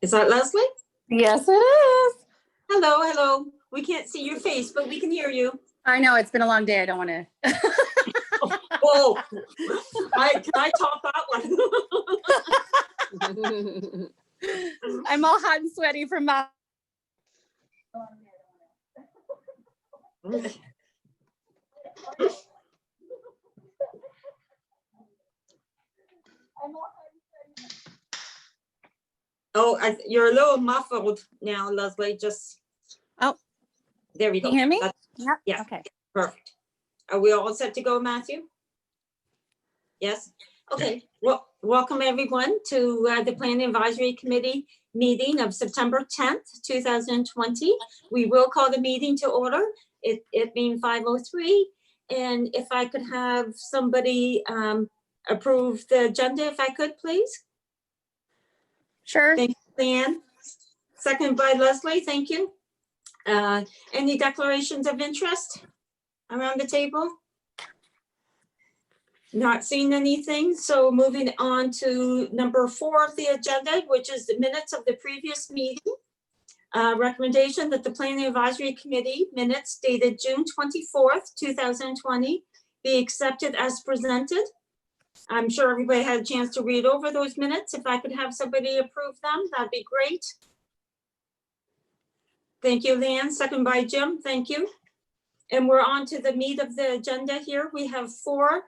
Is that Leslie? Yes, it is. Hello, hello. We can't see your face, but we can hear you. I know it's been a long day. I don't want to. Whoa. Can I top that one? I'm all hot and sweaty from my. Oh, you're a little muffled now, Leslie. Just. Oh. There we go. Can you hear me? Yep. Yeah. Okay. Perfect. Are we all set to go, Matthew? Yes. Okay. Well, welcome everyone to the Planning Advisory Committee meeting of September 10th, 2020. We will call the meeting to order, it being 5:03. And if I could have somebody approve the agenda, if I could, please. Sure. Thank you, Leanne. Second by Leslie, thank you. Any declarations of interest around the table? Not seeing anything, so moving on to number 4 of the agenda, which is the minutes of the previous meeting. Recommendation that the Planning Advisory Committee minutes dated June 24th, 2020 be accepted as presented. I'm sure everybody had a chance to read over those minutes. If I could have somebody approve them, that'd be great. Thank you, Leanne. Second by Jim. Thank you. And we're on to the meat of the agenda here. We have 4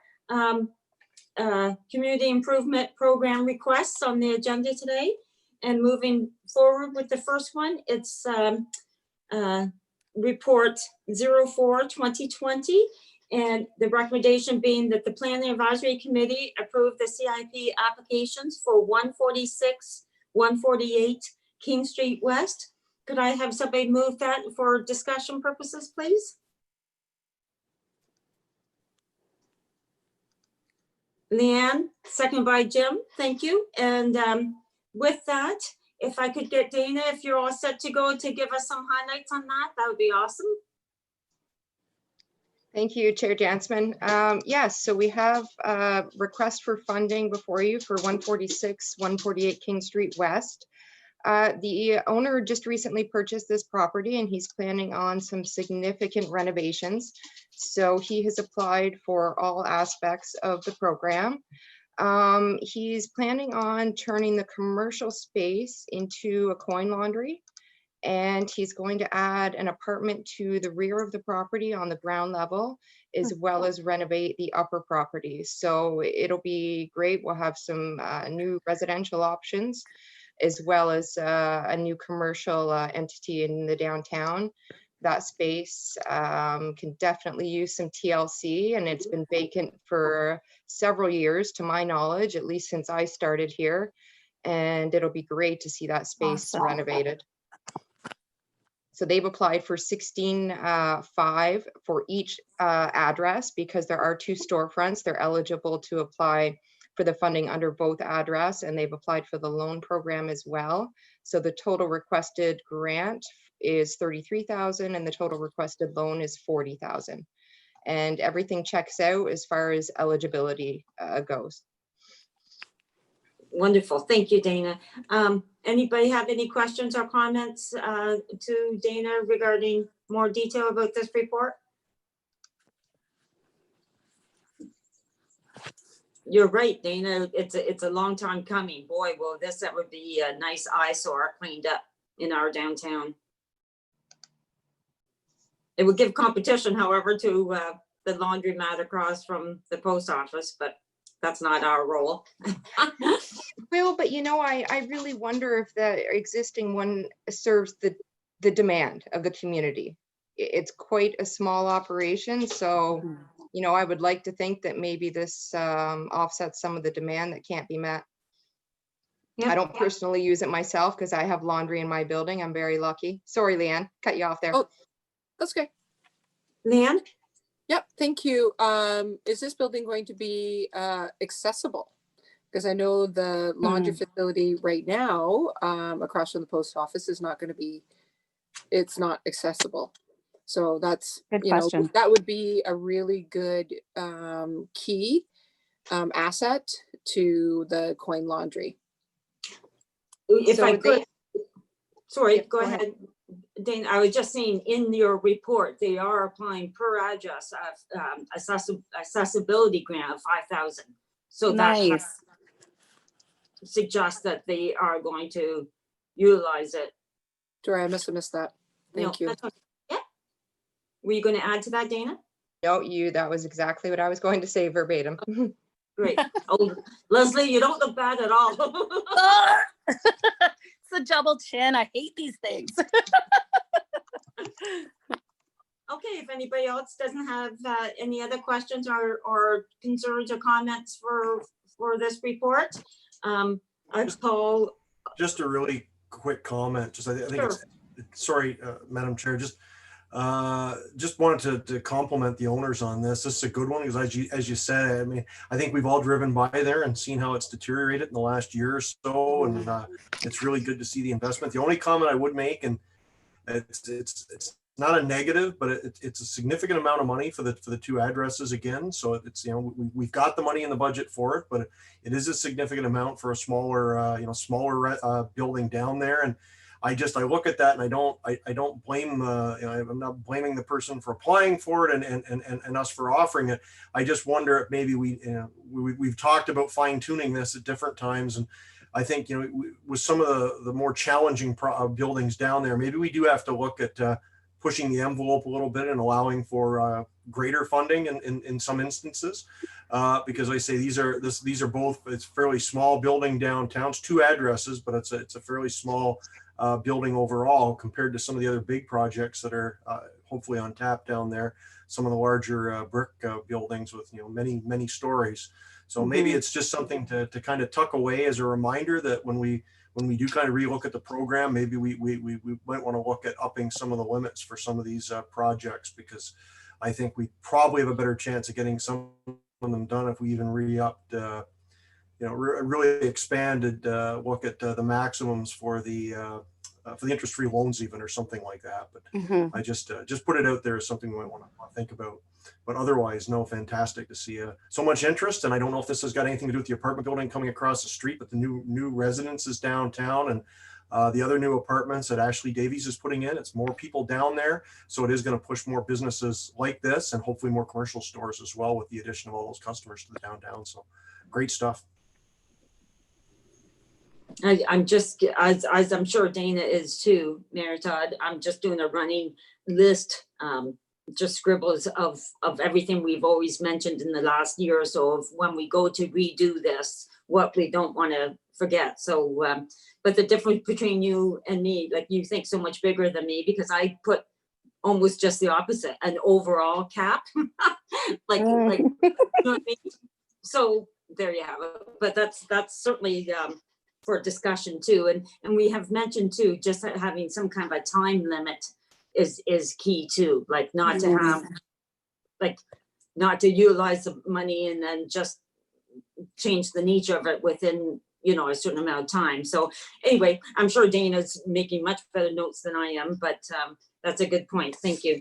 community improvement program requests on the agenda today. And moving forward with the first one, it's report 04-2020. And the recommendation being that the Planning Advisory Committee approve the CIP applications for 146, 148 King Street West. Could I have somebody move that for discussion purposes, please? Leanne, second by Jim, thank you. And with that, if I could get Dana, if you're all set to go to give us some highlights on that, that would be awesome. Thank you, Chair Jansman. Yes, so we have a request for funding before you for 146, 148 King Street West. The owner just recently purchased this property and he's planning on some significant renovations. So he has applied for all aspects of the program. He's planning on turning the commercial space into a coin laundry, and he's going to add an apartment to the rear of the property on the ground level, as well as renovate the upper property. So it'll be great. We'll have some new residential options, as well as a new commercial entity in the downtown. That space can definitely use some TLC, and it's been vacant for several years, to my knowledge, at least since I started here. And it'll be great to see that space renovated. So they've applied for 16.5 for each address, because there are 2 storefronts. They're eligible to apply for the funding under both address, and they've applied for the loan program as well. So the total requested grant is 33,000 and the total requested loan is 40,000. And everything checks out as far as eligibility goes. Wonderful, thank you, Dana. Anybody have any questions or comments to Dana regarding more detail about this report? You're right, Dana. It's a long time coming. Boy, well, that would be a nice eyesore cleaned up in our downtown. It would give competition, however, to the laundromat across from the post office, but that's not our role. Well, but you know, I really wonder if the existing one serves the demand of the community. It's quite a small operation, so you know, I would like to think that maybe this offsets some of the demand that can't be met. Yep. I don't personally use it myself because I have laundry in my building. I'm very lucky. Sorry, Leanne, cut you off there. Oh, that's okay. Leanne? Yep, thank you. Is this building going to be accessible? Because I know the laundry facility right now across from the post office is not going to be, it's not accessible. So that's, good you question. know, that would be a really good key asset to the coin laundry. If So I could, Sorry, Yep, go go ahead. ahead. Dana, I was just saying, in your report, they are applying per address of accessibility grant of 5,000. So that Nice. suggests that they are going to utilize it. Sorry, I must have missed that. Thank No, you. that's okay. Yeah. Were you going to add to that, Dana? No, that was exactly what I was going to say verbatim. Great. Oh, Leslie, you don't look bad at all. Ah! It's a double chin. I hate these things. Okay, if anybody else doesn't have any other questions or concerns or comments for this report, I'd call. Just a really quick comment. I think Sure. Sorry, Madam Chair, just wanted to compliment the owners on this. This is a good one because as you said, I mean, I think we've all driven by there and seen how it's deteriorated in the last year or so. And it's really good to see the investment. The only comment I would make, and it's not a negative, but it's a significant amount of money for the two addresses again. So it's, you know, we've got the money in the budget for it, but it is a significant amount for a smaller, smaller building down there. And I look at that and I don't blame, I'm not blaming the person for applying for it and us for offering it. I just wonder if maybe we've talked about fine tuning this at different times. And I think, you know, with some of the more challenging buildings down there, maybe we do have to look at pushing the envelope a little bit and allowing for greater funding in some instances, because I say these are both, it's a fairly small building downtown. It's two addresses, but it's a fairly small building overall compared to some of the other big projects that are hopefully on tap down there. Some of the larger brick buildings with, you know, many stories. So maybe it's just something to kind of tuck away as a reminder that when we do kind of relook at the program, maybe we might want to look at upping some of the limits for some of these projects, because I think we probably have a better chance of getting some of them done if we even re-upped, really expanded look at the maximums for the interest-free loans even, or something like that. But I just put it out there as something we might want to think about. But otherwise, no, fantastic to see so much interest. And I don't know if this has got anything to do with the apartment building coming across the street, but the new residences downtown and the other new apartments that Ashley Davies is putting in. It's more people down there, so it is going to push more businesses like this, and hopefully more commercial stores as well, with the addition of all those customers to the downtown. So great stuff. I'm just, as I'm sure Dana is too, Mary Todd, I'm just doing a running list, just scribbles of everything we've always mentioned in the last year or so, of when we go to redo this, what we don't want to forget. So, but the difference between you and me, like, you think so much bigger than me, because I put almost just the opposite, an overall cap, like, you know what I mean? So there you have it. But that's certainly, for discussion too. And we have mentioned too, just having some kind of a time limit is key too, like not to have, like, not to utilize the money and then just change the nature of it within, you know, a certain amount of time. So anyway, I'm sure Dana's making much better notes than I am, but that's a good point. Thank you.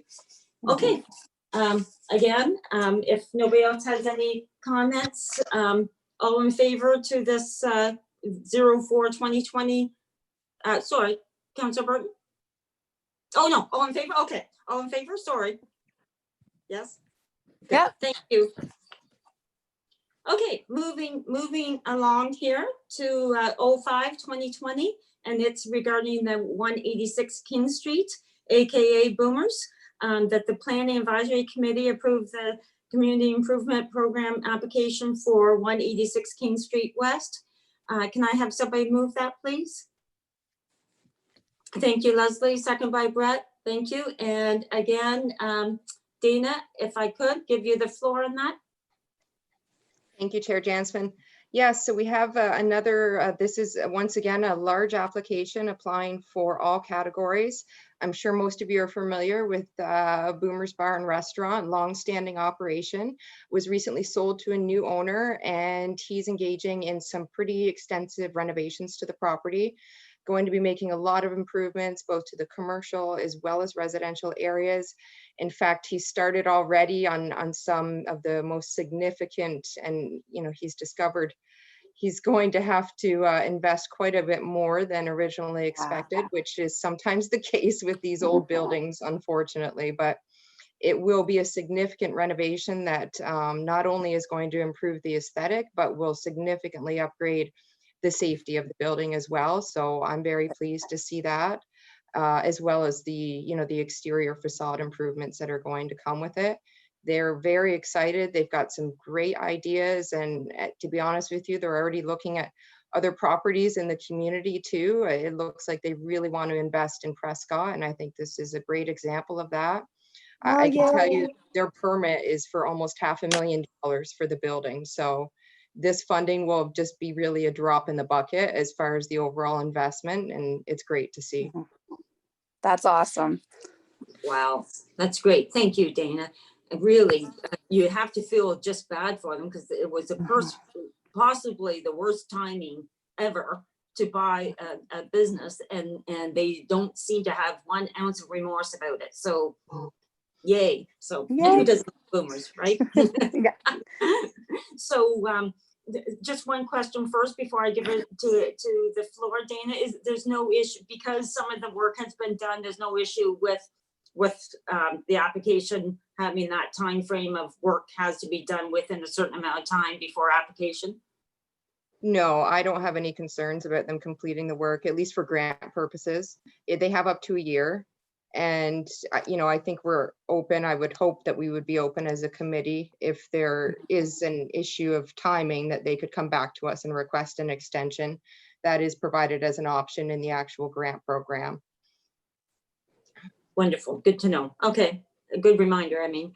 Okay. Again, if nobody else has any comments, all in favor to this 04/2020, sorry, Councilor Burton? Oh, no, all in favor? Okay, all in favor, sorry. Yes? Good, Yep. thank you. Okay, moving along here to 05/2020, and it's regarding the 186 King Street, AKA Boomers, that the Planning Advisory Committee approved the Community Improvement Program application for 186 King Street West. Can I have somebody move that, please? Thank you, Leslie. Second by Brett. Thank you. And again, Dana, if I could give you the floor on that. Thank you, Chair Jansman. Yes, so we have another, this is once again a large application applying for all categories. I'm sure most of you are familiar with Boomers Bar and Restaurant, long-standing operation, was recently sold to a new owner, and he's engaging in some pretty extensive renovations to the property, going to be making a lot of improvements both to the commercial as well as residential areas. In fact, he started already on some of the most significant, and he's discovered he's going to have to invest quite a bit more than originally expected, which is sometimes the case with these old buildings, unfortunately. But it will be a significant renovation that not only is going to improve the aesthetic, but will significantly upgrade the safety of the building as well. So I'm very pleased to see that, as well as the exterior facade improvements that are going to come with it. They're very excited. They've got some great ideas. And to be honest with you, they're already looking at other properties in the community too. It looks like they really want to invest in Prescott. And I think this is a great example of that. I can tell you their permit is for almost $500,000 for the building. So this funding will just be really a drop in the bucket as far as the overall investment. And it's great to see. That's awesome. Wow, that's great. Thank you, Dana. Really, you have to feel just bad for them because it was possibly the worst timing ever to buy a business, and they don't seem to have 1 ounce of remorse about it. So yay. So who doesn't love boomers, right? So just one question first before I give it to the floor, Dana, is there's no issue because some of the work has been done. There's no issue with the application having that time frame of work has to be done within a certain amount of time before application? No, I don't have any concerns about them completing the work, at least for grant purposes. They have up to a year. And, I think we're open. I would hope that we would be open as a committee if there is an issue of timing that they could come back to us and request an extension. That is provided as an option in the actual grant program. Wonderful. Good to know. Okay. A good reminder. I mean,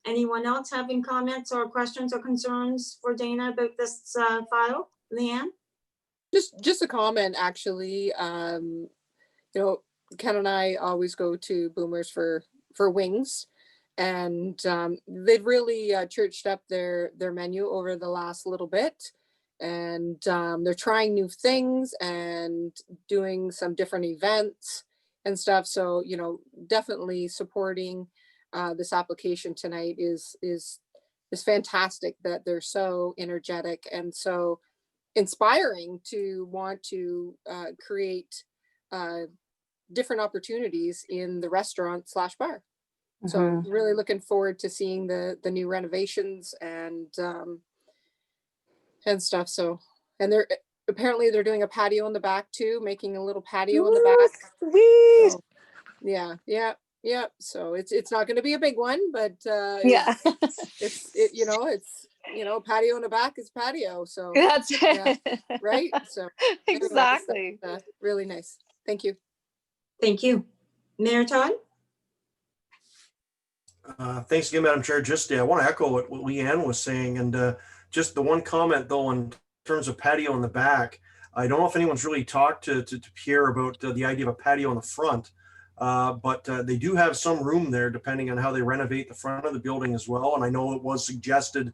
anyone else having comments or questions or concerns for Dana about this file? Leanne? Just a comment, actually. Ken and I always go to Boomers for wings, and they've really churched up their menu over the last little bit, and they're trying new things and doing some different events and stuff. So definitely supporting this application tonight is fantastic. That they're so energetic and so inspiring to want to create different opportunities in the restaurant / bar. So really looking forward to seeing the new renovations and stuff. So, and apparently they're doing a patio in the back too, making a little patio in the back. Sweet. So, yeah. So it's not going to be a big one, but Yeah. it's patio in the back is patio. So That's yeah, right. So anyway, exactly. really nice. Thank you. Thank you. Mayor Todd? Thanks again, Madam Chair. Just I want to echo what Leanne was saying, and just the one comment though in terms of patio in the back. I don't know if anyone's really talked to Pierre about the idea of a patio in the front, but they do have some room there depending on how they renovate the front of the building as well. And I know it was suggested,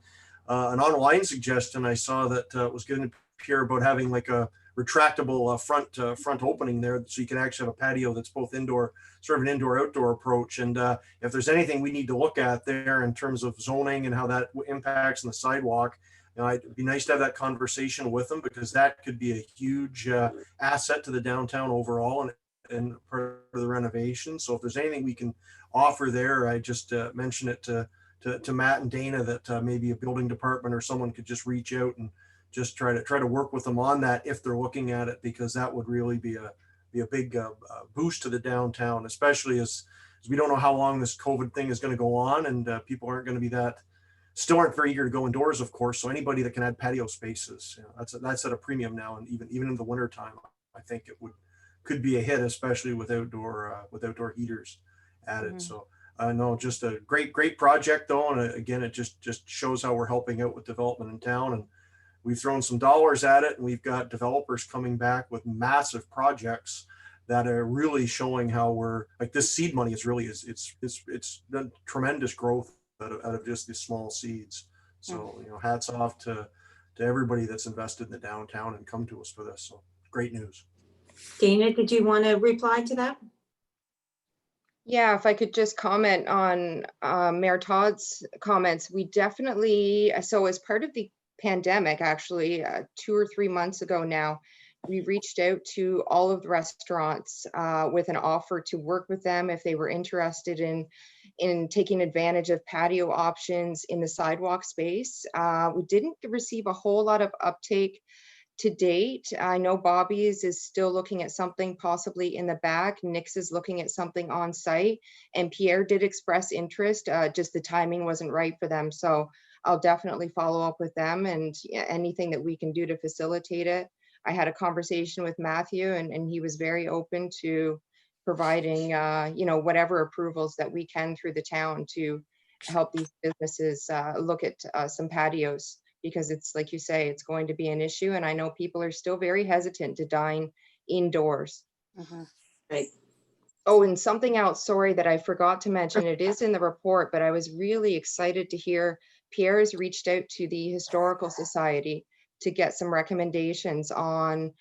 an online suggestion I saw that was given to Pierre about having like a retractable front opening there, so you can actually have a patio that's both indoor, sort of an indoor-outdoor approach. And if there's anything we need to look at there in terms of zoning and how that impacts on the sidewalk, it'd be nice to have that conversation with them, because that could be a huge asset to the downtown overall and part of the renovation. So if there's anything we can offer there, I just mention it to Matt and Dana that maybe a building department or someone could just reach out and just try to work with them on that if they're looking at it, because that would really be a big boost to the downtown, especially as we don't know how long this COVID thing is going to go on, and people aren't going to be still aren't very eager to go indoors, of course. So anybody that can add patio spaces, that's at a premium now, and even in the winter time, I think it could be a hit, especially with outdoor heaters added. So no, just a great project though, and again, it just shows how we're helping out with development in town. And we've thrown some dollars at it, and we've got developers coming back with massive projects that are really showing how we're like, this seed money is really it's done tremendous growth out of just these small seeds. So hats off to everybody that's invested in the downtown and come to us for this. So great news. Dana, did you want to reply to that? Yeah, if I could just comment on Mayor Todd's comments, we definitely, so as part of the pandemic, actually, 2 or 3 months ago now, we reached out to all of the restaurants with an offer to work with them if they were interested in taking advantage of patio options in the sidewalk space. We didn't receive a whole lot of uptake to date. I know Bobby's is still looking at something possibly in the back. Nick's is looking at something on site, and Pierre did express interest, just the timing wasn't right for them. So I'll definitely follow up with them, and anything that we can do to facilitate it. I had a conversation with Matthew, and he was very open to providing, whatever approvals that we can through the town to help these businesses look at some patios, because it's like you say, it's going to be an issue. And I know people are still very hesitant to dine indoors. Right. Oh, and something else, sorry, that I forgot to mention, it is in the report, but I was really excited to hear Pierre has reached out to the Historical Society to get some recommendations on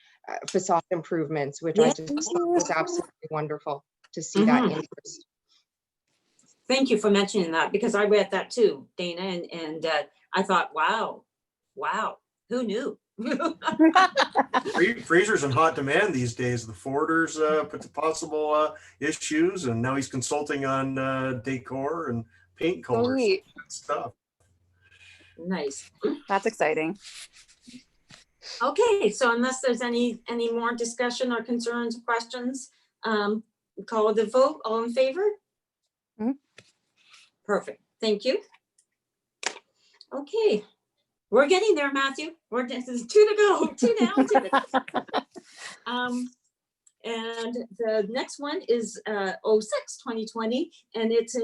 facade improvements, which I just thought was absolutely wonderful to see that interest. Thank you for mentioning that, because I read that too, Dana, and I thought, wow, who knew? Freezer's in hot demand these days. The Forders put the possible issues, and now he's consulting on decor and paint colors. Sweet. Good stuff. Nice. That's exciting. Okay, so unless there's any more discussion or concerns or questions, call the vote. All in favor? Mhm. Perfect. Thank you. Okay, we're getting there, Matthew. This is 2 to go, 2 down, 2 to go. And the next one is 06/2020, and it's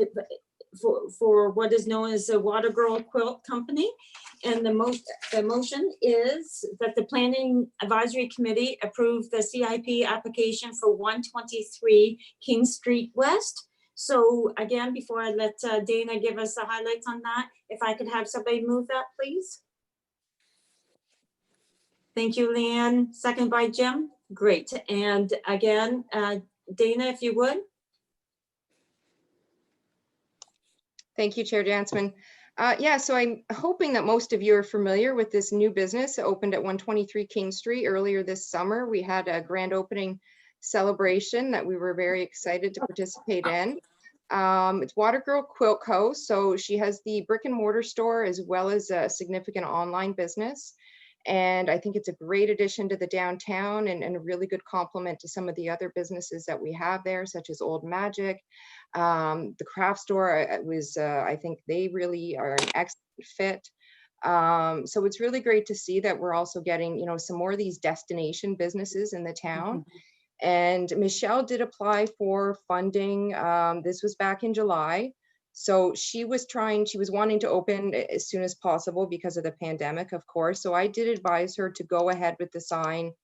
for what is known as the Water Girl Quilt Company. And the motion is that the Planning Advisory Committee approve the CIP application for 123 King Street West. So again, before I let Dana give us the highlights on that, if I could have somebody move that, please. Thank you, Leanne. Second by Jim. Great. And again, Dana, if you would. Thank you, Chair Janssman. Yeah, so I'm hoping that most of you are familiar with this new business. It opened at 123 King Street earlier this summer. We had a grand opening celebration that we were very excited to participate in. It's Water Girl Quilt Co. So she has the brick and mortar store as well as a significant online business. And I think it's a great addition to the downtown and a really good complement to some of the other businesses that we have there, such as Old Magic. The craft store was, I think they really are an excellent fit. So it's really great to see that we're also getting, some more of these destination businesses in the town. And Michelle did apply for funding. This was back in July. So she was wanting to open as soon as possible because of the pandemic, of course. So I did advise her to go ahead with the sign,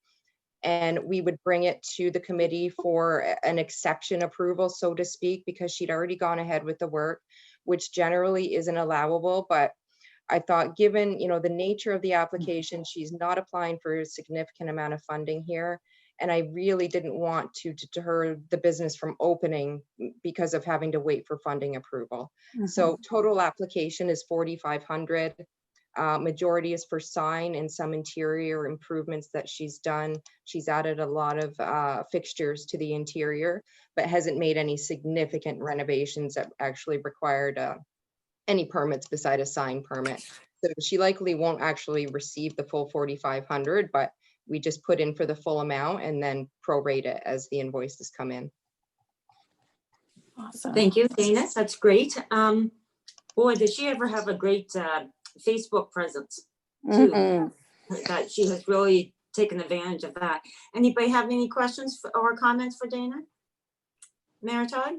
and we would bring it to the committee for an exception approval, so to speak, because she'd already gone ahead with the work, which generally isn't allowable. But I thought, given, the nature of the application, she's not applying for a significant amount of funding here. And I really didn't want to deter the business from opening because of having to wait for funding approval. So total application is $4,500. Majority is for sign and some interior improvements that she's done. She's added a lot of fixtures to the interior, but hasn't made any significant renovations that actually required any permits beside a sign permit. So she likely won't actually receive the full $4,500, but we just put in for the full amount and then prorate it as the invoices come in. Awesome. Thank you, Dana. That's great. Boy, does she ever have a great Facebook presence too. That she has really taken advantage of that. Anybody have any questions or comments for Dana? Mayor Todd?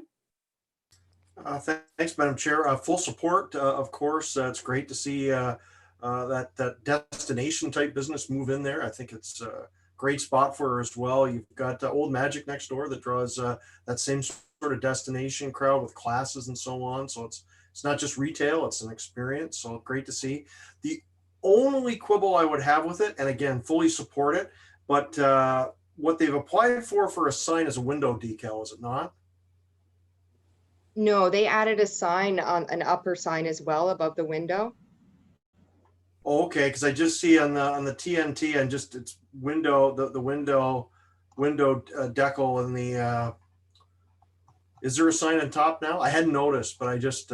Thanks, Madam Chair. Full support, of course. It's great to see that destination type business move in there. I think it's a great spot for her as well. You've got Old Magic next door that draws that same sort of destination crowd with classes and so on. So it's not just retail, it's an experience. So great to see. The only quibble I would have with it, and again, fully support it, but what they've applied for a sign is a window decal, is it not? No, they added a sign on an upper sign as well above the window. Oh, okay, because I just see on the TNT and just it's window, the window decal and the, is there a sign on top now? I hadn't noticed, but I just,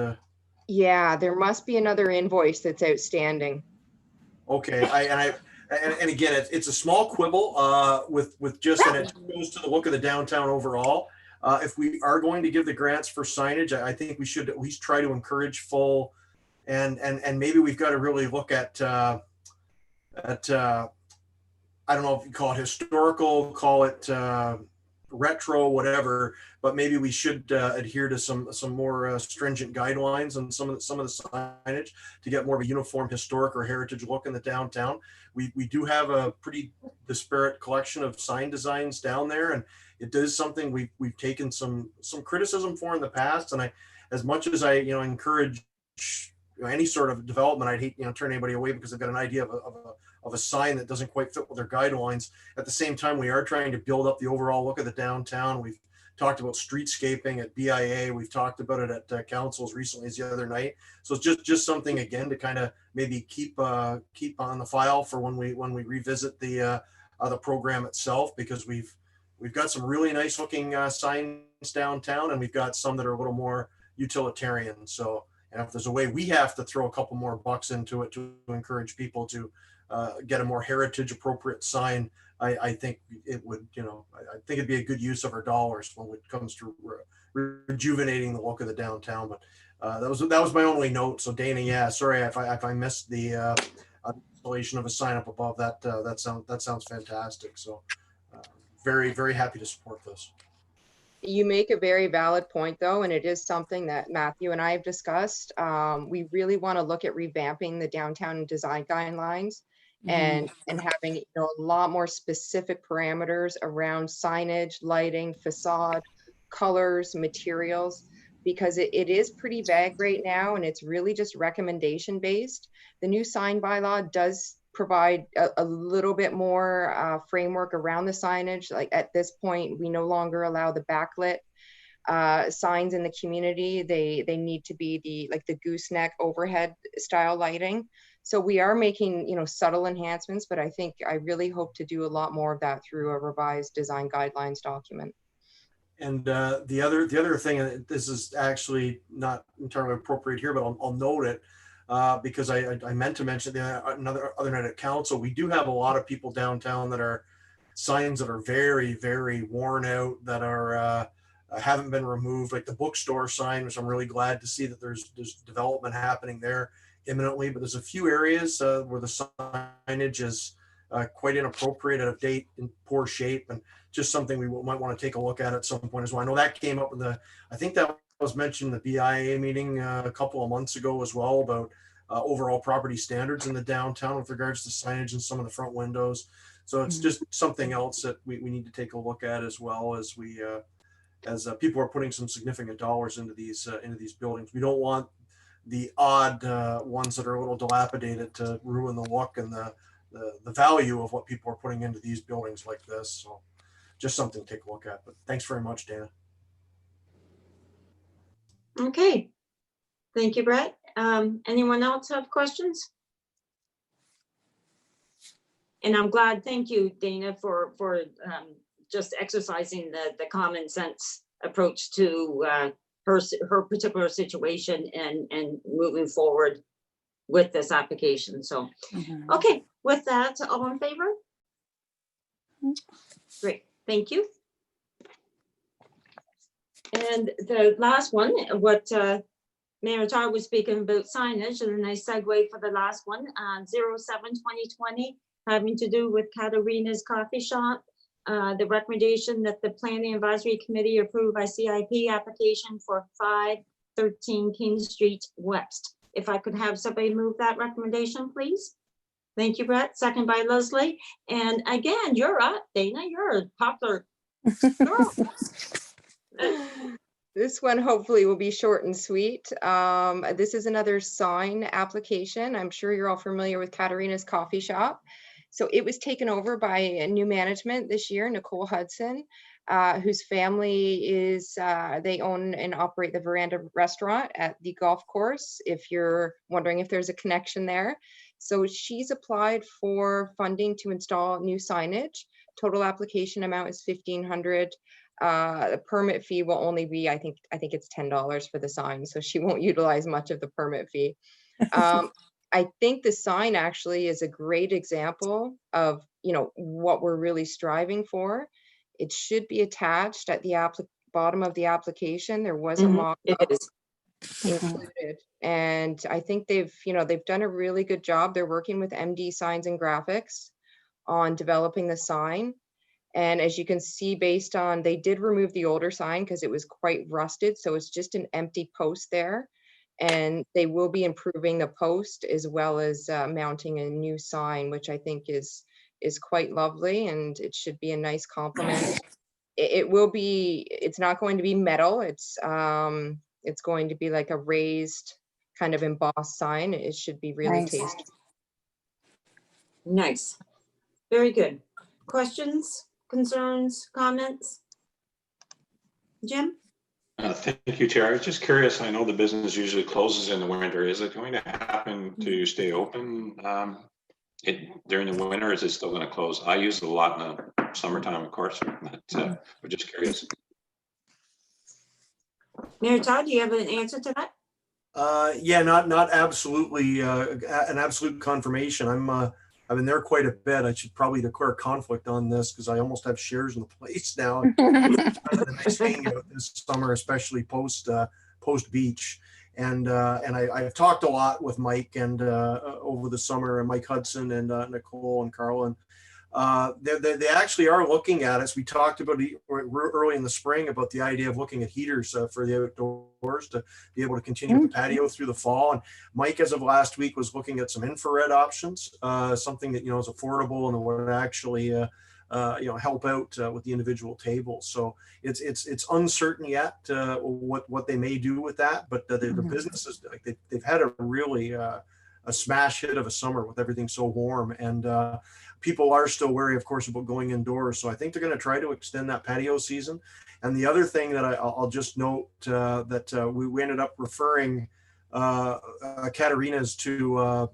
Yeah, there must be another invoice that's outstanding. okay, and again, it's a small quibble, with just, and it goes to the look of the downtown overall. If we are going to give the grants for signage, I think we should at least try to encourage full, and maybe we've got to really look at, I don't know if you call it historical, call it retro, whatever, but maybe we should adhere to some more stringent guidelines on some of the signage to get more of a uniform historic or heritage look in the downtown. We do have a pretty disparate collection of sign designs down there, and it is something we've taken some criticism for in the past. And as much as I encourage any sort of development, I'd hate turn anybody away because they've got an idea of a sign that doesn't quite fit with their guidelines. At the same time, we are trying to build up the overall look of the downtown. We've talked about streetscaping at BIA. We've talked about it at council as recently as the other night. So it's just something, again, to kind of maybe keep on the file for when we revisit the program itself, because we've got some really nice looking signs downtown, and we've got some that are a little more utilitarian. So, and if there's a way we have to throw a couple more bucks into it to encourage people to get a more heritage appropriate sign, I think it would, I think it'd be a good use of our dollars when it comes to rejuvenating the look of the downtown. But that was my only note. So Dana, yeah, sorry if I missed the installation of a sign up above that. That sounds fantastic. So very, very happy to support this. You make a very valid point, though, and it is something that Matthew and I have discussed. We really want to look at revamping the downtown design guidelines and having a lot more specific parameters around signage, lighting, facade, colors, materials, because it is pretty vague right now, and it's really just recommendation based. The new sign bylaw does provide a little bit more framework around the signage. Like at this point, we no longer allow the backlit signs in the community. They need to be the gooseneck overhead style lighting. So we are making subtle enhancements, but I really hope to do a lot more of that through a revised design guidelines document. And the other thing, and this is actually not entirely appropriate here, but I'll note it. Because I meant to mention another other night at council, we do have a lot of people downtown that are signs that are very, very worn out, that are haven't been removed, like the bookstore sign, which I'm really glad to see that there's development happening there imminently. But there's a few areas where the signage is quite inappropriate, out of date, in poor shape, and just something we might want to take a look at some point as well. I know that came up with I think that was mentioned in the BIA meeting a couple of months ago as well, about overall property standards in the downtown with regards to signage and some of the front windows. So it's just something else that we need to take a look at, as well as as people are putting some significant dollars into these buildings. We don't want the odd ones that are a little dilapidated to ruin the look and the value of what people are putting into these buildings like this. So just something to take a look at. But thanks very much, Dana. Okay, thank you, Brett. Anyone else have questions? And I'm glad, thank you, Dana, for just exercising the common sense approach to her particular situation and moving forward with this application. So, okay, with that, all in favor? Great, thank you. And the last one, what Mayor Todd was speaking about signage, and a nice segue for the last one, 07/2020, having to do with Katarina's Coffee Shop. The recommendation that the Planning Advisory Committee approve a CIP application for 513 King Street West. If I could have somebody move that recommendation, please. Thank you, Brett. Second by Leslie. And again, you're up, Dana. You're a popular girl. This one hopefully will be short and sweet. This is another sign application. I'm sure you're all familiar with Katarina's Coffee Shop. So it was taken over by a new management this year, Nicole Hudson, whose family is, they own and operate the Veranda Restaurant at the golf course, if you're wondering if there's a connection there. So she's applied for funding to install new signage. Total application amount is $1,500. The permit fee will only be, I think it's $10 for the sign, so she won't utilize much of the permit fee. I think the sign actually is a great example of, what we're really striving for. It should be attached at the bottom of the application. There was a mock It is. included. And I think they've done a really good job. They're working with MD Signs and Graphics on developing the sign. And as you can see, they did remove the older sign because it was quite rusted. So it's just an empty post there. And they will be improving the post as well as mounting a new sign, which I think is quite lovely, and it should be a nice complement. It's not going to be metal. It's going to be like a raised kind of embossed sign. It should be really Nice. tasteful. Nice. Very good. Questions, concerns, comments? Jim? Thank you, Chair. I was just curious. I know the business usually closes in the winter. Is it going to happen to stay open during the winter? Or is it still going to close? I use it a lot in the summertime, of course, but I'm just curious. Mary Todd, do you have an answer to that? Yeah, not absolutely an absolute confirmation. I've been there quite a bit. I should probably declare conflict on this because I almost have shares in the place now. The nice thing this summer, especially post beach, and I've talked a lot with Mike and over the summer, and Mike Hudson and Nicole and Carl, and they actually are looking at us. We talked about early in the spring about the idea of looking at heaters for the outdoors to be able to continue the patio through the fall. And Mike, as of last week, was looking at some infrared options, something that is affordable and would actually help out with the individual tables. So it's uncertain yet what they may do with that, but the businesses, like they've had a really a smash hit of a summer with everything so warm, and people are still wary, of course, about going indoors. So I think they're going to try to extend that patio season. And the other thing that I'll just note that we ended up referring Katarina's to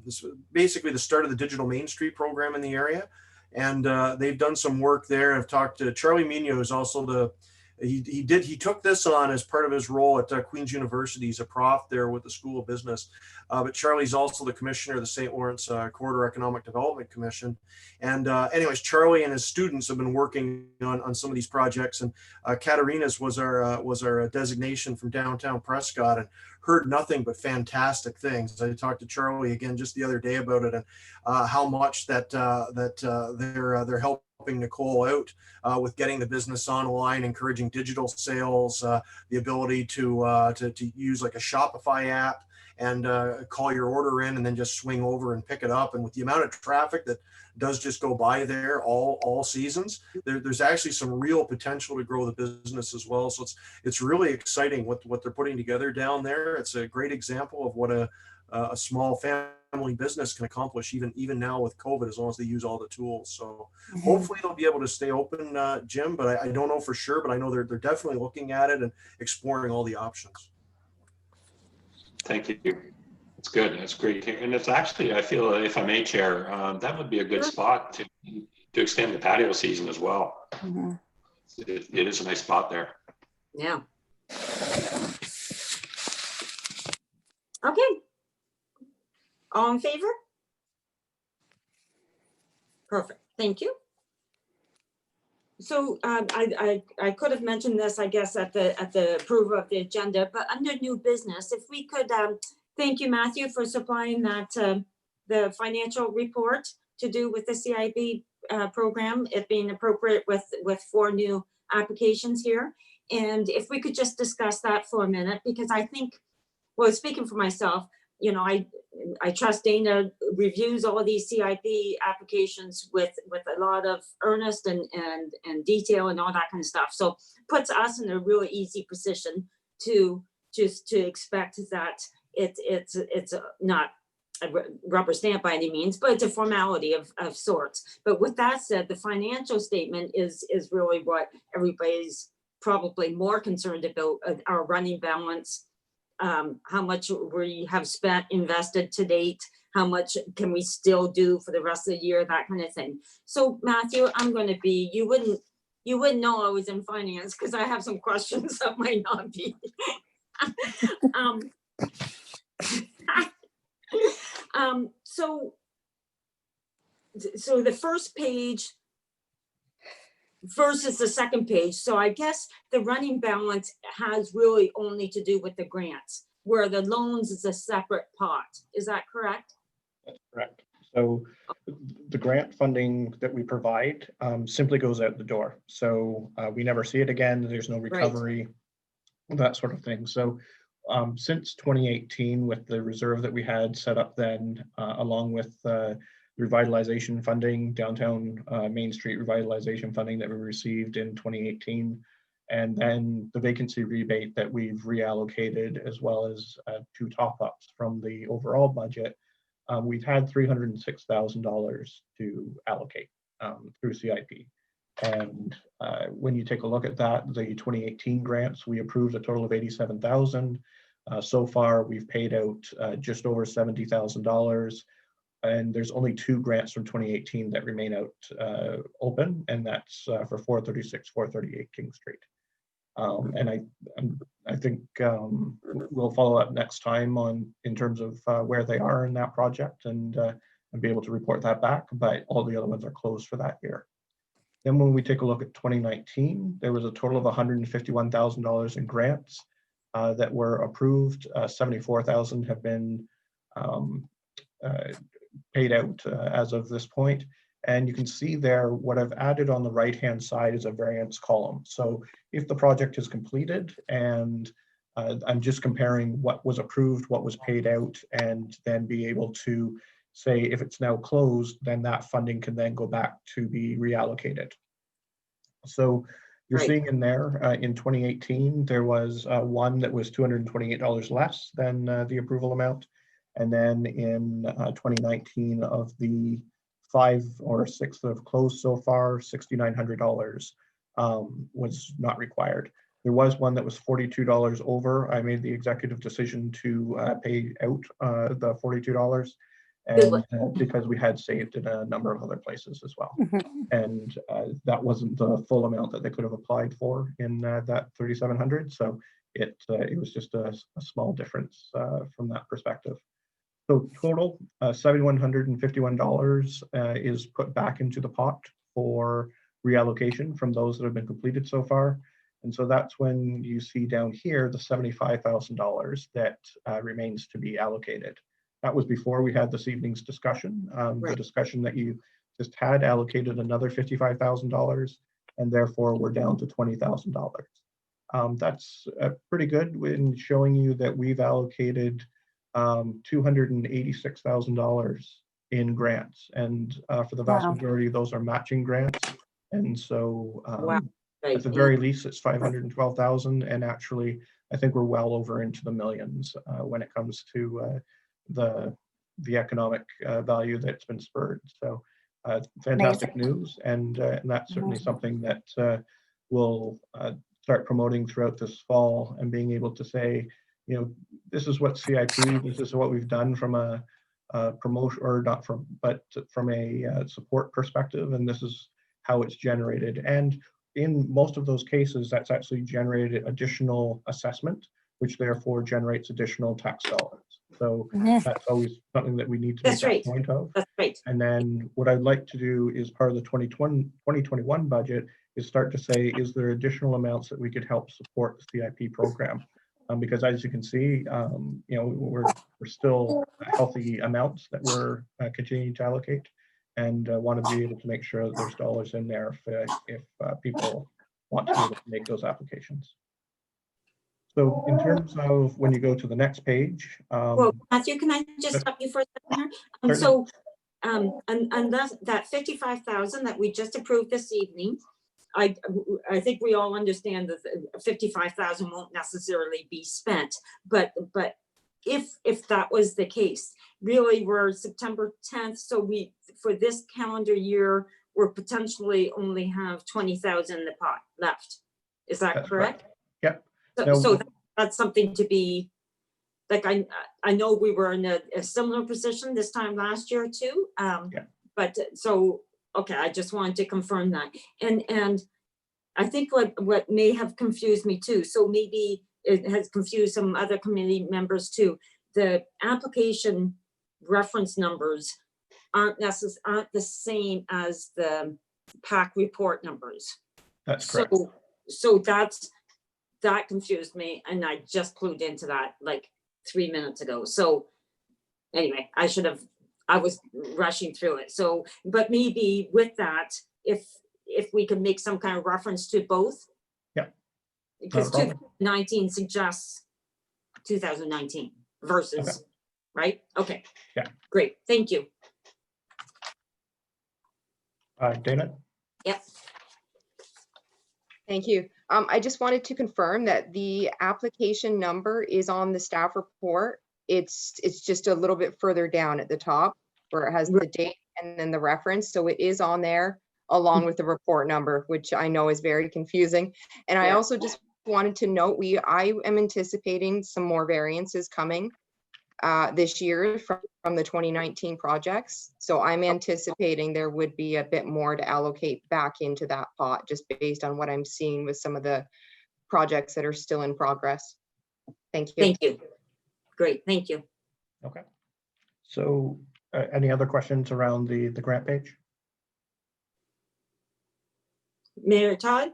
basically the start of the Digital Main Street program in the area. And they've done some work there. I've talked to Charlie Mino, who's also he took this on as part of his role at Queen's University. He's a prof there with the School of Business. But Charlie's also the commissioner of the St. Lawrence Corridor Economic Development Commission. And anyways, Charlie and his students have been working on some of these projects. And Katarina's was our designation from downtown Prescott, and heard nothing but fantastic things. I talked to Charlie again just the other day about it, and how much that they're helping Nicole out with getting the business online, encouraging digital sales, the ability to use like a Shopify app and call your order in and then just swing over and pick it up. And with the amount of traffic that does just go by there all seasons, there's actually some real potential to grow the business as well. So it's really exciting what they're putting together down there. It's a great example of what a small family business can accomplish even now with COVID, as long as they use all the tools. So hopefully they'll be able to stay open, Jim, but I don't know for sure, but I know they're definitely looking at it and exploring all the options. Thank you. It's good. That's great. And it's actually, I feel, if I may, Chair, that would be a good spot to extend the patio season as well. It is a nice spot there. Yeah. Okay. All in favor? Perfect. Thank you. So I could have mentioned this, I guess, at the approval of the agenda, but under new business, if we could, thank you, Matthew, for supplying that the financial report to do with the CIB program, it being appropriate with 4 new applications here. And if we could just discuss that for a minute, because I think, well, speaking for myself, I trust Dana reviews all of these CIP applications with a lot of earnest and detail and all that kind of stuff. So puts us in a really easy position to expect that it's not a rubber stamp by any means, but it's a formality of sorts. But with that said, the financial statement is really what everybody's probably more concerned about, our running balance, how much we have invested to date, how much can we still do for the rest of the year, that kind of thing. So Matthew, I'm gonna be, you wouldn't know I was in finance because I have some questions that might not be. So the first page versus the second page. So I guess the running balance has really only to do with the grants, where the loans is a separate pot. Is that correct? That's correct. So the grant funding that we provide simply goes out the door. So we never see it again. There's no recovery, that sort of thing. So since 2018, with the reserve that we had set up then, along with revitalization funding, downtown Main Street revitalization funding that we received in 2018, and then the vacancy rebate that we've reallocated, as well as 2 top-ups from the overall budget, we've had $306,000 to allocate through CIP. And when you take a look at that, the 2018 grants, we approved a total of $87,000. So far, we've paid out just over $70,000. And there's only 2 grants from 2018 that remain out open, and that's for 436, 438 King Street. And I think we'll follow up next time in terms of where they are in that project, and be able to report that back. But all the other ones are closed for that year. Then when we take a look at 2019, there was a total of $151,000 in grants that were approved. 74,000 have been paid out as of this point. And you can see there, what I've added on the right-hand side is a variance column. So if the project is completed, and I'm just comparing what was approved, what was paid out, and then be able to say if it's now closed, then that funding can then go back to be reallocated. So you're seeing in there, in 2018, there was one that was $228 less than the approval amount. And then in 2019, of the 5 or 6 that have closed so far, $6,900 was not required. There was one that was $42 over. I made the executive decision to pay out the $42, and because we had saved in a number of other places as well. And that wasn't the full amount that they could have applied for in that $3,700. So it was just a small difference from that perspective. So total, $7,151 is put back into the pot for reallocation from those that have been completed so far. And so that's when you see down here the $75,000 that remains to be allocated. That was before we had this evening's discussion. The discussion that you just had allocated another $55,000, and therefore we're down to $20,000. That's pretty good in showing you that we've allocated $286,000 in grants, and for the vast majority of those are matching grants. And so at the very least, it's 512,000, and actually I think we're well over into the millions when it comes to the economic value that's been spurred. So fantastic news, and that's certainly something that we'll start promoting throughout this fall, and being able to say, you know, this is what CIP, this is what we've done from a promotion, or not from, but from a support perspective, and this is how it's generated. And in most of those cases, that's actually generated additional assessment, which therefore generates additional tax dollars. So that's always something that we need to make that point of. That's right. And then what I'd like to do is part of the 2021 budget is start to say, is there additional amounts that we could help support the CIP program? Because as you can see, you know, we're still healthy amounts that we're continuing to allocate, and want to be able to make sure that there's dollars in there if people want to be able to make those applications. So in terms of when you go to the next page. Well, Matthew, can I just stop you for a second here? So, and that 55,000 that we just approved this evening, I think we all understand that 55,000 won't necessarily be spent, but if that was the case, really we're September 10th, so we, for this calendar year, we're potentially only have 20,000 in the pot left. Is that correct? Yep. So that's something to be like I know we were in a similar position this time last year too. But so, okay, I just wanted to confirm that. And I think what may have confused me too, so maybe it has confused some other committee members too. The application reference numbers aren't the same as the PAC report numbers. That's correct. So that confused me, and I just clued into that like 3 minutes ago. So anyway, I was rushing through it. So, but maybe with that, if we could make some kind of reference to both. Yeah. Because Not a problem. 2019 suggests 2019 versus, Okay. right? Okay. Yeah. Great, thank you. Dana? Yep. Thank you. I just wanted to confirm that the application number is on the staff report. It's just a little bit further down at the top where it has the date and then the reference. So it is on there along with the report number, which I know is very confusing. And I Yeah. also just wanted to note, I am anticipating some more variances coming this year from the 2019 projects. So I'm anticipating there would be a bit more to allocate back into that pot, just based on what I'm seeing with some of the projects that are still in progress. Thank you. Thank you. Great, thank you. Okay. So any other questions around the grant page? Mayor Todd?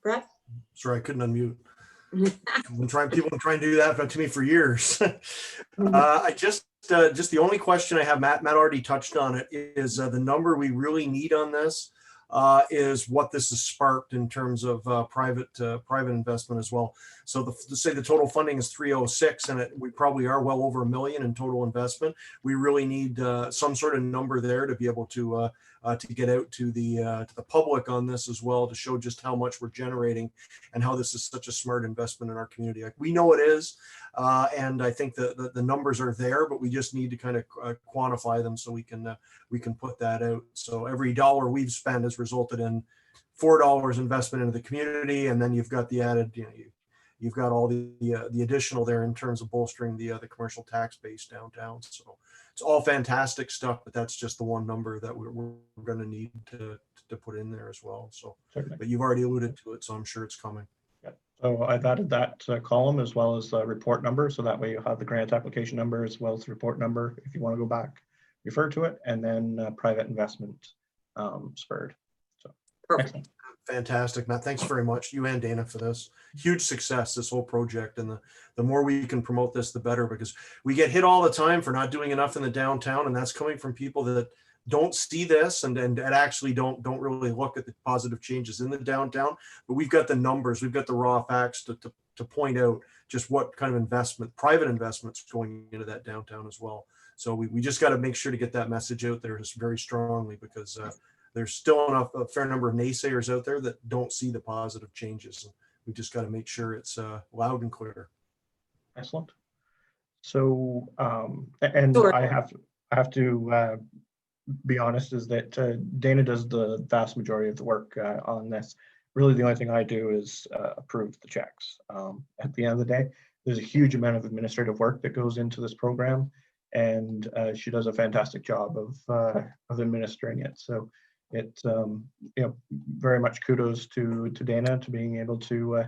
Brett? Sorry, I couldn't unmute. People try and do that to me for years. I just the only question I have, Matt already touched on it, is the number we really need on this is what this has sparked in terms of private investment as well. So say the total funding is 306, and we probably are well over $1 million in total investment. We really need some sort of number there to be able to get out to the public on this as well, to show just how much we're generating and how this is such a smart investment in our community. Like, we know it is, and I think the numbers are there, but we just need to kind of quantify them so we can put that out. So every dollar we've spent has resulted in $4 investment into the community, and then you've got the added, you've got all the additional there in terms of bolstering the commercial tax base downtown. So it's all fantastic stuff, but that's just the one number that we're going to need to put in there as well. So, Certainly. but you've already alluded to it, so I'm sure it's coming. Yeah. So I've added that column as well as the report number. So that way you'll have the grant application number as well as the report number if you want to go back, refer to it, and then private investment spurred. So Perfect. excellent. Fantastic, Matt. Thanks very much, you and Dana, for this huge success, this whole project. And the more we can promote this, the better, because we get hit all the time for not doing enough in the downtown, and that's coming from people that don't see this and actually don't really look at the positive changes in the downtown. But we've got the numbers, we've got the raw facts to point out just what kind of investment, private investments going into that downtown as well. So we just got to make sure to get that message out there just very strongly, because there's still a fair number of naysayers out there that don't see the positive changes. We just got to make sure it's loud and clear. Excellent. So, and Sure. I have to be honest, is that Dana does the vast majority of the work on this. Really, the only thing I do is approve the checks. At the end of the day, there's a huge amount of administrative work that goes into this program, and she does a fantastic job of administering it. So it, very much kudos to Dana to being able to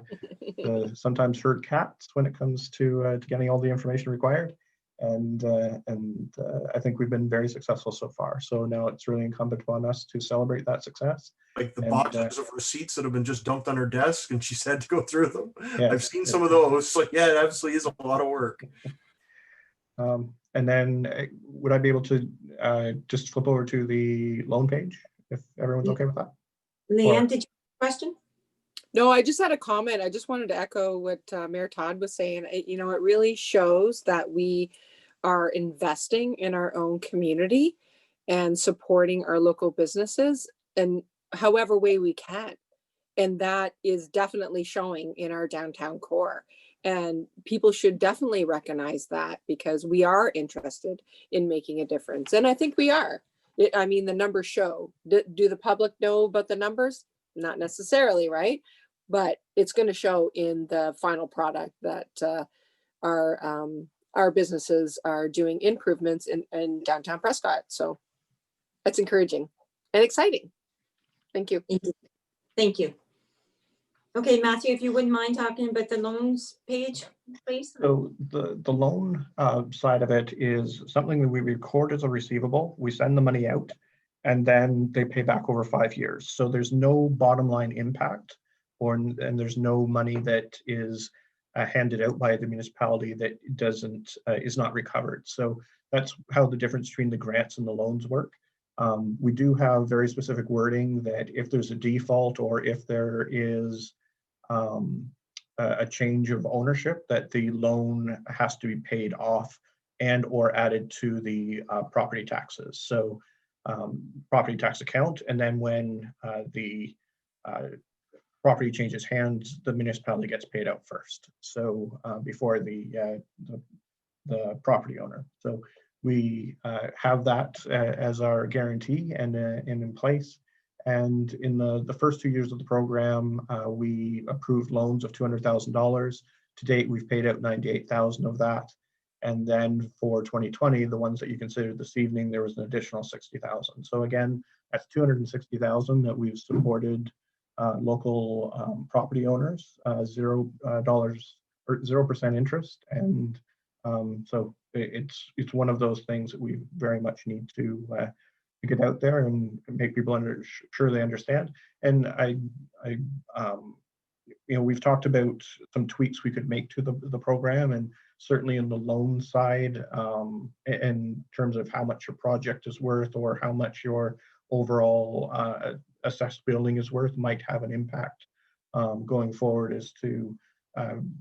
sometimes herd cats when it comes to getting all the information required. And I think we've been very successful so far. So now it's really incumbent upon us to celebrate that success. Like the And, boxes of receipts that have been just dumped on her desk and she's had to go through them. Yeah, I've seen some of those. Like, yeah, it absolutely is a lot of work. And then would I be able to just flip over to the loan page if everyone's okay with that? Leanne, did you have a question? No, I just had a comment. I just wanted to echo what Mayor Todd was saying. It really shows that we are investing in our own community and supporting our local businesses in however way we can. And that is definitely showing in our downtown core. And people should definitely recognize that, because we are interested in making a difference. And I think we are. The numbers show. Do the public know about the numbers? Not necessarily, right? but it's going to show in the final product that our businesses are doing improvements in downtown Prescott. So that's encouraging and exciting. Thank you. Thank you. Okay, Matthew, if you wouldn't mind talking about the loans page, please. So the loan side of it is something that we record as a receivable. We send the money out and then they pay back over 5 years. So there's no bottom line impact and there's no money that is handed out by the municipality that is not recovered. So that's how the difference between the grants and the loans work. We do have very specific wording that if there's a default or if there is a change of ownership, that the loan has to be paid off and or added to the property taxes. So property tax account, and then when the property changes hands, the municipality gets paid out first. So before the property owner. So we have that as our guarantee and in place. And in the first 2 years of the program, we approved loans of $200,000. To date, we've paid out 98,000 of that. And then for 2020, the ones that you considered this evening, there was an additional 60,000. So again, that's 260,000 that we've supported local property owners, $0 or 0% interest. And so it's one of those things that we very much need to get out there and make people sure they understand. And we've talked about some tweaks we could make to the program, and certainly in the loan side, in terms of how much your project is worth or how much your overall assessed building is worth might have an impact going forward as to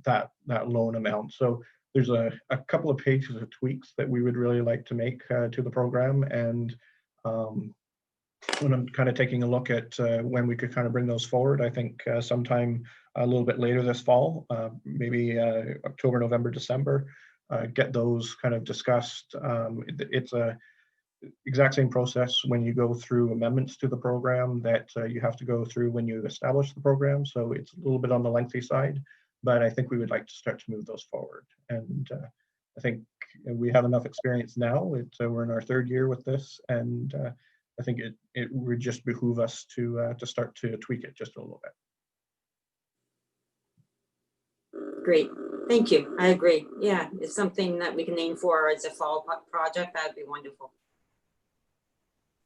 that loan amount. So there's a couple of pages of tweaks that we would really like to make to the program. And when I'm kind of taking a look at when we could kind of bring those forward, I think sometime a little bit later this fall, maybe October, November, December, get those kind of discussed. It's a exact same process when you go through amendments to the program that you have to go through when you establish the program. So it's a little bit on the lengthy side, but I think we would like to start to move those forward. And I think we have enough experience now. We're in our 3rd year with this, and I think it would just behoove us to start to tweak it just a little bit. Great, thank you. I agree. Yeah, it's something that we can aim for as a fall project. That'd be wonderful.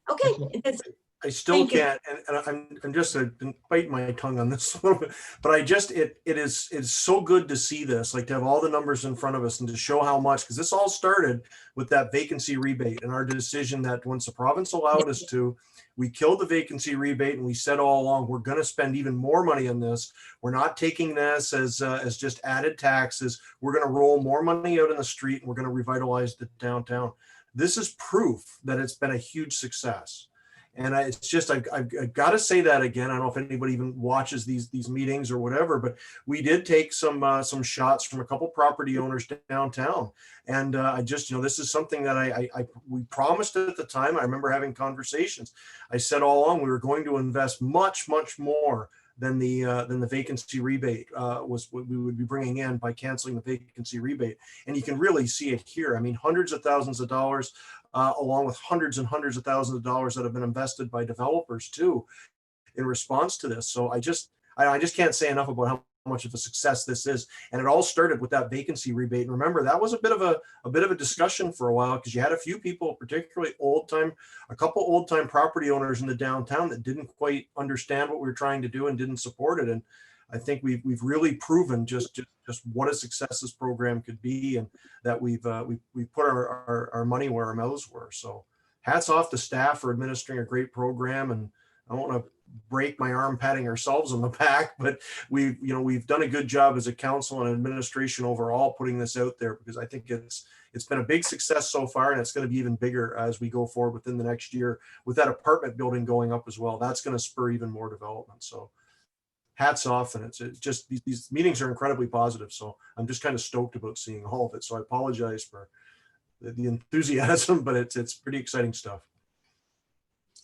Okay. I still can't, and I'm just biting my tongue on this a little bit, but it's so good to see this, like to have all the numbers in front of us and to show how much, because this all started with that vacancy rebate and our decision that once the province allowed us to, we killed the vacancy rebate, and we said all along, we're going to spend even more money on this. We're not taking this as just added taxes. We're going to roll more money out in the street, and we're going to revitalize the downtown. This is proof that it's been a huge success. And it's just, I've got to say that again. I don't know if anybody even watches these meetings or whatever, but we did take some shots from a couple property owners downtown. And I just, this is something that we promised at the time. I remember having conversations. I said all along, we were going to invest much, much more than the vacancy rebate was what we would be bringing in by canceling the vacancy rebate. And you can really see it here. I mean, hundreds of thousands of dollars, along with hundreds and hundreds of thousands of dollars that have been invested by developers too, in response to this. So I just can't say enough about how much of a success this is. And it all started with that vacancy rebate. And remember, that was a bit of a discussion for a while, because you had a few people, particularly a couple old time property owners in the downtown that didn't quite understand what we were trying to do and didn't support it. And I think we've really proven just what a success this program could be, and that we've put our money where our mouths were. So hats off to staff for administering a great program. And I don't want to break my arm patting ourselves on the back, but we've done a good job as a council and administration overall putting this out there, because I think it's been a big success so far, and it's going to be even bigger as we go forward within the next year with that apartment building going up as well. That's going to spur even more development. So hats off. And it's just, these meetings are incredibly positive. So I'm just kind of stoked about seeing all of it. So I apologize for the enthusiasm, but it's pretty exciting stuff.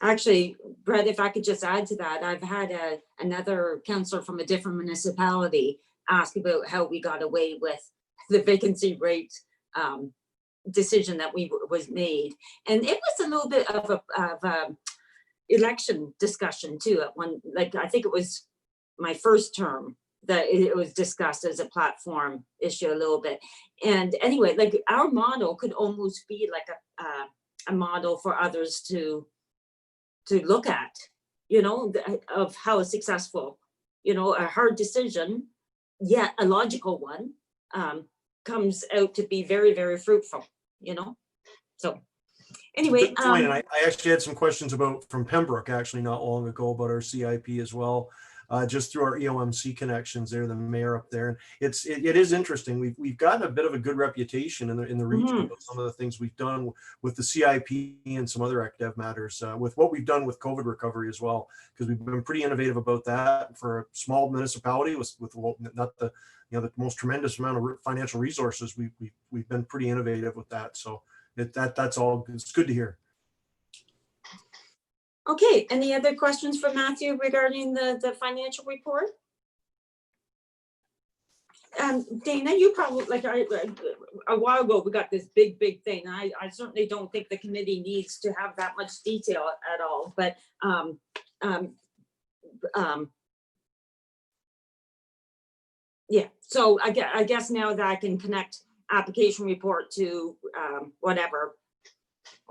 Actually, Brett, if I could just add to that, I've had another counselor from a different municipality ask about how we got away with the vacancy rate decision that was made. And it was a little bit of a election discussion too at one, like, I think it was my first term that it was discussed as a platform issue a little bit. And anyway, like, our model could almost be like a model for others to look at, you know, of how successful, you know, a hard decision, yet a logical one, comes out to be very, very fruitful, you know? So anyway, Good point. And I actually had some questions from Pembroke actually not long ago about our CIP as well. Just through our EOMC connections there, the mayor up there. And it is interesting. We've gotten a bit of a good reputation in the region about some of the things we've done with the CIP and some other AcDev matters, with what we've done with COVID recovery as well, because we've been pretty innovative about that for a small municipality with not the the most tremendous amount of financial resources. We've been pretty innovative with that. So that's all. It's good to hear. okay, any other questions for Matthew regarding the financial report? Dana, you probably, like, a while ago, we got this big thing. I certainly don't think the committee needs to have that much detail at all, but yeah, so I guess now that I can connect application report to whatever.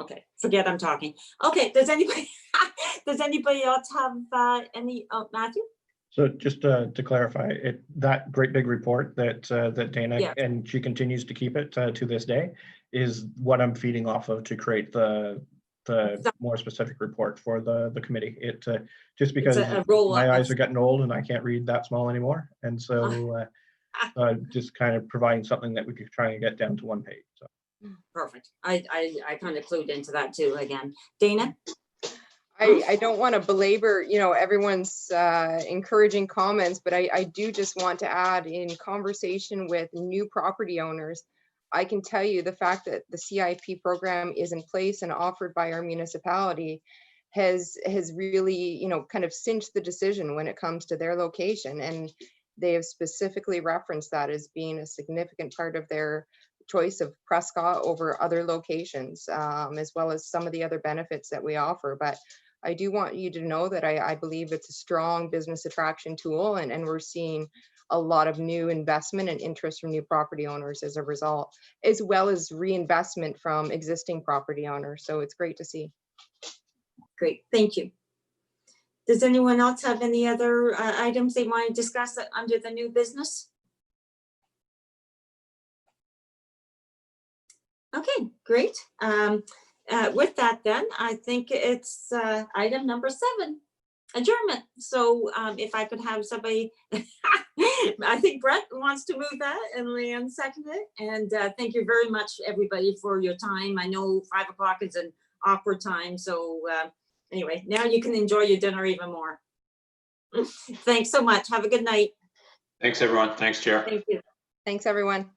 Okay, forget I'm talking. Okay, does anybody else have any, Matthew? So just to clarify, that great big report that Dana, Yeah. and she continues to keep it to this day, is what I'm feeding off of to create the more specific report for the committee. It just because a roll-up. my eyes are getting old and I can't read that small anymore, and so just kind of providing something that we could try and get down to one page. So. Perfect. I kind of clued into that too again. Dana? I don't want to belabor, everyone's encouraging comments, but I do just want to add, in conversation with new property owners, I can tell you the fact that the CIP program is in place and offered by our municipality has really, kind of cinched the decision when it comes to their location. And they have specifically referenced that as being a significant part of their choice of Prescott over other locations, as well as some of the other benefits that we offer. But I do want you to know that I believe it's a strong business attraction tool, and we're seeing a lot of new investment and interest from new property owners as a result, as well as reinvestment from existing property owners. So it's great to see. Great, thank you. Does anyone else have any other items they want to discuss under the new business? Okay, great. With that then, I think it's item number 7, adjournment. So if I could have somebody, I think Brett wants to move that and Leanne seconded it. And thank you very much, everybody, for your time. I know 5 o'clock is an awkward time. So anyway, now you can enjoy your dinner even more. Thanks so much. Have a good night. Thanks, everyone. Thanks, Chair. Thank you. Thanks, everyone.